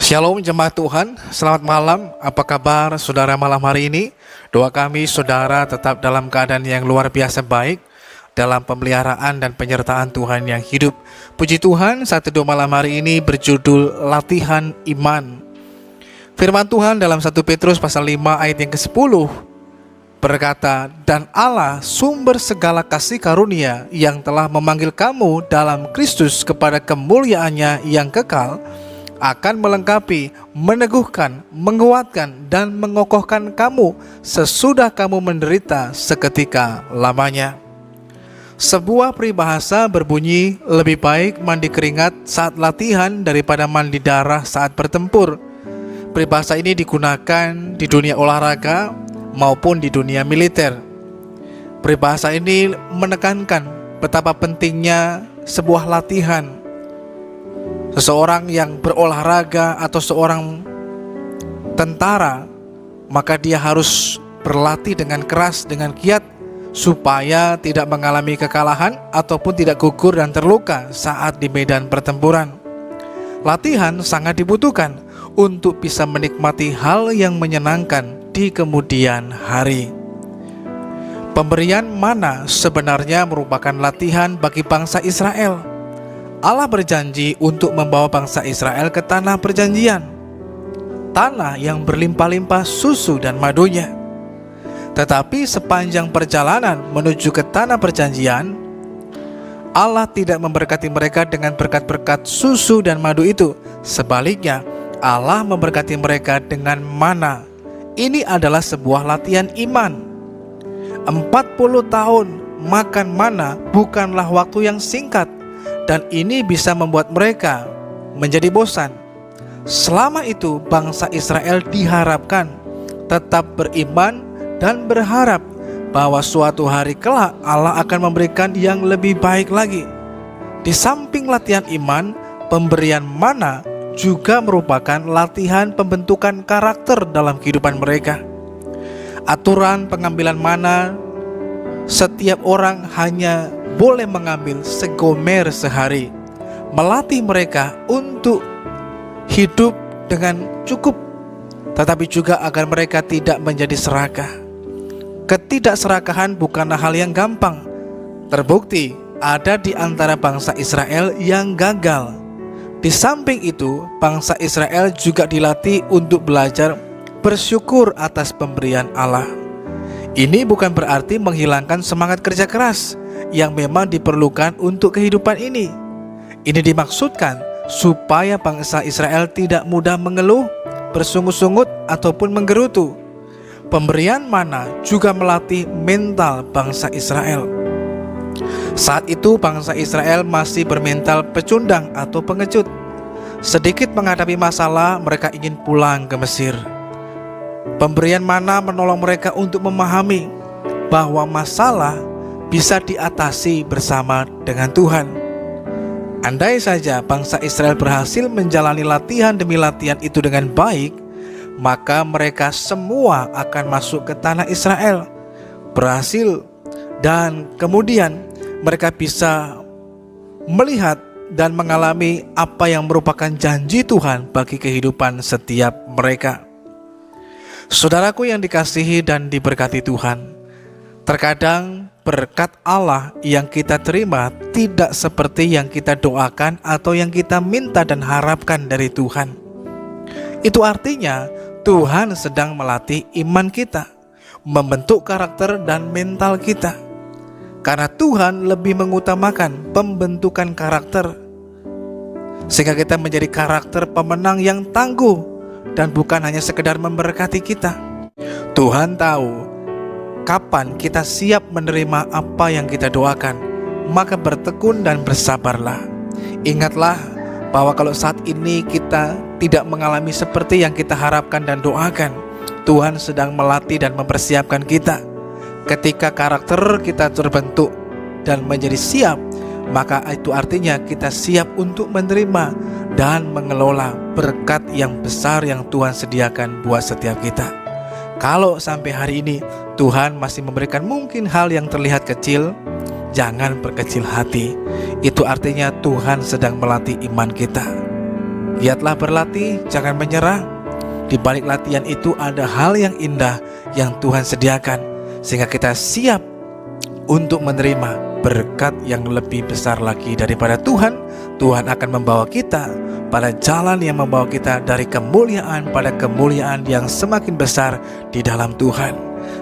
Shalom jemaat Tuhan, selamat malam. Apa kabar saudara malam hari ini? Doa kami saudara tetap dalam keadaan yang luar biasa baik, dalam pemeliharaan dan penyertaan Tuhan yang hidup. Puji Tuhan, satu doa malam hari ini berjudul Latihan Iman. Firman Tuhan dalam 1 Petrus pasal 5 ayat yang ke-10 berkata, "Dan Allah sumber segala kasih karunia yang telah memanggil kamu dalam Kristus kepada kemuliaannya yang kekal, akan melengkapi, meneguhkan, menguatkan, dan mengokohkan kamu sesudah kamu menderita seketika lamanya." Sebuah peribahasa berbunyi, lebih baik mandi keringat saat latihan daripada mandi darah saat bertempur. Peribahasa ini digunakan di dunia olahraga maupun di dunia militer. Peribahasa ini menekankan betapa pentingnya sebuah latihan. Seseorang yang berolahraga atau seorang tentara, maka dia harus berlatih dengan keras, dengan giat, supaya tidak mengalami kekalahan ataupun tidak gugur dan terluka saat di medan pertempuran. Latihan sangat dibutuhkan untuk bisa menikmati hal yang menyenangkan di kemudian hari. Pemberian mana sebenarnya merupakan latihan bagi bangsa Israel. Allah berjanji untuk membawa bangsa Israel ke tanah perjanjian, tanah yang berlimpah-limpah susu dan madunya. Tetapi sepanjang perjalanan menuju ke tanah perjanjian, Allah tidak memberkati mereka dengan berkat-berkat susu dan madu itu. Sebaliknya, Allah memberkati mereka dengan mana. Ini adalah sebuah latihan iman. 40 tahun makan mana bukanlah waktu yang singkat, dan ini bisa membuat mereka menjadi bosan. Selama itu bangsa Israel diharapkan tetap beriman dan berharap bahwa suatu hari kelak Allah akan memberikan yang lebih baik lagi. Di samping latihan iman, pemberian mana juga merupakan latihan pembentukan karakter dalam kehidupan mereka. Aturan pengambilan mana, setiap orang hanya boleh mengambil segomer sehari, melatih mereka untuk hidup dengan cukup, tetapi juga agar mereka tidak menjadi serakah. Ketidakserakahan bukanlah hal yang gampang. Terbukti ada di antara bangsa Israel yang gagal. Di samping itu, bangsa Israel juga dilatih untuk belajar bersyukur atas pemberian Allah. Ini bukan berarti menghilangkan semangat kerja keras yang memang diperlukan untuk kehidupan ini. Ini dimaksudkan supaya bangsa Israel tidak mudah mengeluh, bersungut-sungut, ataupun menggerutu. Pemberian mana juga melatih mental bangsa Israel. Saat itu bangsa Israel masih bermental pecundang atau pengecut. Sedikit menghadapi masalah, mereka ingin pulang ke Mesir. Pemberian mana menolong mereka untuk memahami bahwa masalah bisa diatasi bersama dengan Tuhan. Andai saja bangsa Israel berhasil menjalani latihan demi latihan itu dengan baik, maka mereka semua akan masuk ke tanah Israel, berhasil, dan kemudian mereka bisa melihat dan mengalami apa yang merupakan janji Tuhan bagi kehidupan setiap mereka. Saudaraku yang dikasihi dan diberkati Tuhan, terkadang berkat Allah yang kita terima tidak seperti yang kita doakan atau yang kita minta dan harapkan dari Tuhan. Itu artinya Tuhan sedang melatih iman kita, membentuk karakter dan mental kita. Karena Tuhan lebih mengutamakan pembentukan karakter, sehingga kita menjadi karakter pemenang yang tangguh dan bukan hanya sekedar memberkati kita. Tuhan tahu kapan kita siap menerima apa yang kita doakan, maka bertekun dan bersabarlah. Ingatlah bahwa kalau saat ini kita tidak mengalami seperti yang kita harapkan dan doakan, Tuhan sedang melatih dan mempersiapkan kita. Ketika karakter kita terbentuk dan menjadi siap, maka itu artinya kita siap untuk menerima dan mengelola berkat yang besar yang Tuhan sediakan buat setiap kita. Kalau sampai hari ini Tuhan masih memberikan mungkin hal yang terlihat kecil, jangan berkecil hati. Itu artinya Tuhan sedang melatih iman kita. Giatlah berlatih, jangan menyerah. Di balik latihan itu ada hal yang indah yang Tuhan sediakan, sehingga kita siap untuk menerima berkat yang lebih besar lagi daripada Tuhan. Tuhan akan membawa kita pada jalan yang membawa kita dari kemuliaan pada kemuliaan yang semakin besar di dalam Tuhan,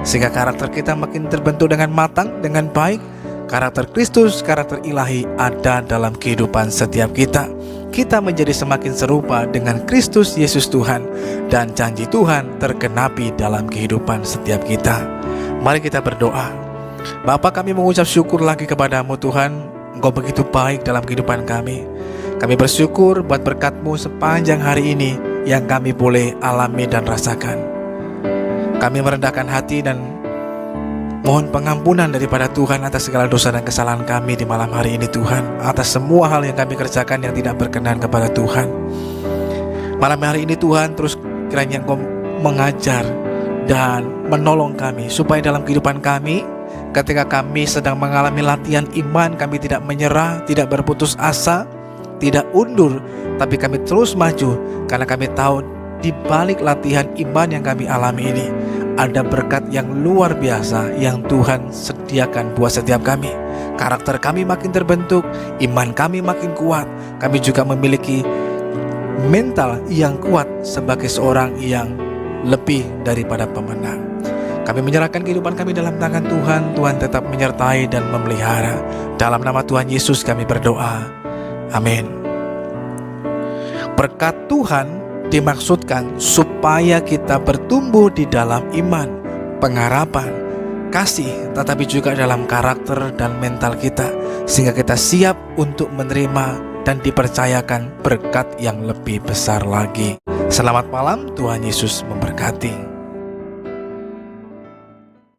sehingga karakter kita makin terbentuk dengan matang, dengan baik. Karakter Kristus, karakter ilahi ada dalam kehidupan setiap kita. Kita menjadi semakin serupa dengan Kristus Yesus Tuhan, dan janji Tuhan tergenapi dalam kehidupan setiap kita. Mari kita berdoa. Bapa, kami mengucap syukur lagi kepadamu Tuhan. Engkau begitu baik dalam kehidupan kami. Kami bersyukur buat berkat-Mu sepanjang hari ini yang kami boleh alami dan rasakan. Kami merendahkan hati dan mohon pengampunan daripada Tuhan atas segala dosa dan kesalahan kami di malam hari ini Tuhan, atas semua hal yang kami kerjakan yang tidak berkenan kepada Tuhan. Malam hari ini Tuhan, terus kiranya Engkau mengajar dan menolong kami, supaya dalam kehidupan kami, ketika kami sedang mengalami latihan iman, kami tidak menyerah, tidak berputus asa, tidak undur, tapi kami terus maju, karena kami tahu di balik latihan iman yang kami alami ini ada berkat yang luar biasa yang Tuhan sediakan buat setiap kami. Karakter kami makin terbentuk, iman kami makin kuat. Kami juga memiliki mental yang kuat sebagai seorang yang lebih daripada pemenang. Kami menyerahkan kehidupan kami dalam tangan Tuhan. Tuhan tetap menyertai dan memelihara. Dalam nama Tuhan Yesus kami berdoa. Amin. Berkat Tuhan dimaksudkan supaya kita bertumbuh di dalam iman, pengharapan, kasih, tetapi juga dalam karakter dan mental kita, sehingga kita siap untuk menerima dan dipercayakan berkat yang lebih besar lagi. Selamat malam, Tuhan Yesus memberkati.